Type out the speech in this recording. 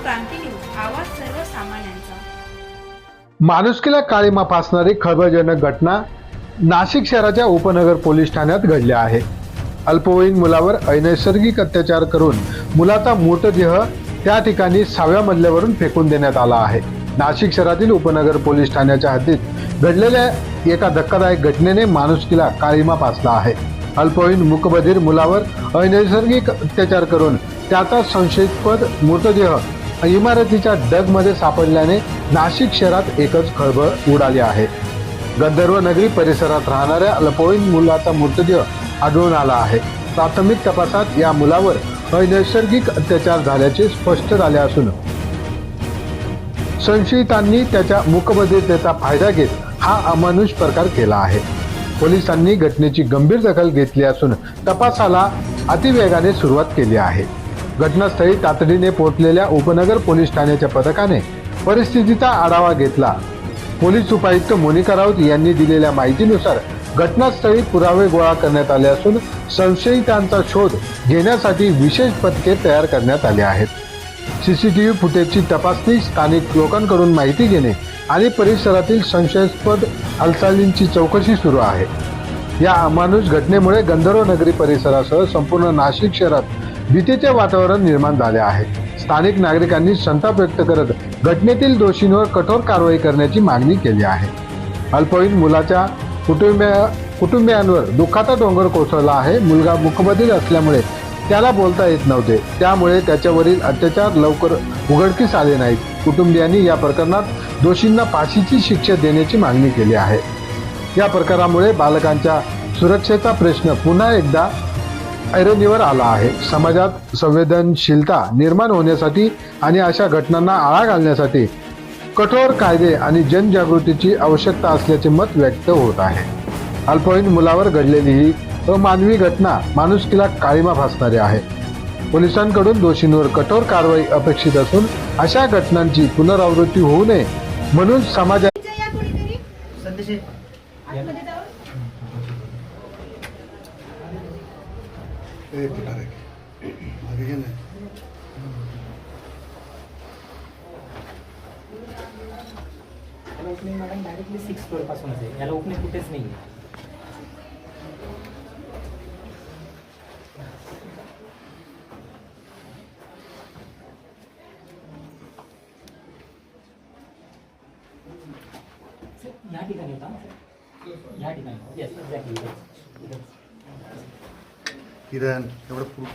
क्रांती news, आवाज सर्वसामान्यांचा। माणुसकीला काळीमा फासणारी खळबळजनक घटना नाशिक शहराच्या उपनगर पोलीस ठाण्यात घडली आहे। अल्पवयीन मुलावर अनैसर्गिक अत्याचार करून मुलाचा मृतदेह त्या ठिकाणी 6व्या मजल्यावरून फेकून देण्यात आला आहे। नाशिक शहरातील उपनगर पोलीस ठाण्याच्या हद्दीत घडलेल्या एका धक्कादायक घटनेने माणुसकीला काळीमा फासला आहे। अल्पवयीन मूकबधीर मुलावर अनैसर्गिक अत्याचार करून त्याचा संशयास्पद मृतदेह इमारतीच्या डगमध्ये सापडल्याने नाशिक शहरात एकच खळबळ उडाली आहे। गंधर्व नगरी परिसरात राहणाऱ्या अल्पवयीन मुलाचा मृतदेह आढळून आला आहे। प्राथमिक तपासात या मुलावर अनैसर्गिक अत्याचार झाल्याचे स्पष्ट झाले असून संशयितांनी त्याच्या मूकबधिरतेचा फायदा घेत हा अमानुष प्रकार केला आहे। पोलिसांनी घटनेची गंभीर दखल घेतली असून तपासाला अतिवेगाने सुरुवात केली आहे। घटनास्थळी तातडीने पोहोचलेल्या उपनगर पोलीस ठाण्याच्या पथकाने परिस्थितीचा आढावा घेतला। पोलीस उपायुक्त मोनिका राऊत यांनी दिलेल्या माहितीनुसार घटनास्थळी पुरावे गोळा करण्यात आले असून संशयितांचा शोध घेण्यासाठी विशेष पथके तयार करण्यात आले आहेत। सीसीटीव्ही फुटेजची तपासणी, स्थानिक लोकांकडून माहिती घेणे आणि परिसरातील संशयास्पद हालचालींची चौकशी सुरू आहे। या अमानुष घटनेमुळे गंधर्व नगरी परिसरासह संपूर्ण नाशिक शहरात भीतीचे वातावरण निर्माण झाले आहे। स्थानिक नागरिकांनी संताप व्यक्त करत घटनेतील दोषींवर कठोर कारवाई करण्याची मागणी केली आहे। अल्पवयीन मुलाच्या कुटुंबियांवर दुःखाचा डोंगर कोसळला आहे। मुलगा मूकबधीर असल्यामुळे त्याला बोलता येत नव्हते, त्यामुळे त्याच्यावरील अत्याचार लवकर उघडकीस आले नाहीत। कुटुंबियांनी या प्रकरणात दोषींना फाशीची शिक्षा देण्याची मागणी केली आहे। या प्रकारामुळे बालकांच्या सुरक्षेचा प्रश्न पुन्हा एकदा ऐरणीवर आला आहे। समाजात संवेदनशीलता निर्माण होण्यासाठी आणि अशा घटनांना आळा घालण्यासाठी कठोर कायदे आणि जनजागृतीची आवश्यकता असल्याचे मत व्यक्त होत आहे। अल्पवयीन मुलावर घडलेली ही अमानवी घटना माणुसकीला काळीमा फासणारी आहे। पोलिसांकडून दोषींवर कठोर कारवाई अपेक्षित असून अशा घटनांची पुनरावृत्ती होऊ नये म्हणून समाजात ओपनिंग मॅडम डायरेक्टली 6 फ्लोर पासूनच आहे, याला ओपनिंग कुठेच नाही आहे। या ठिकाणी होता, या ठिकाणी, येस एक्झॅक्टली, किरण एवढं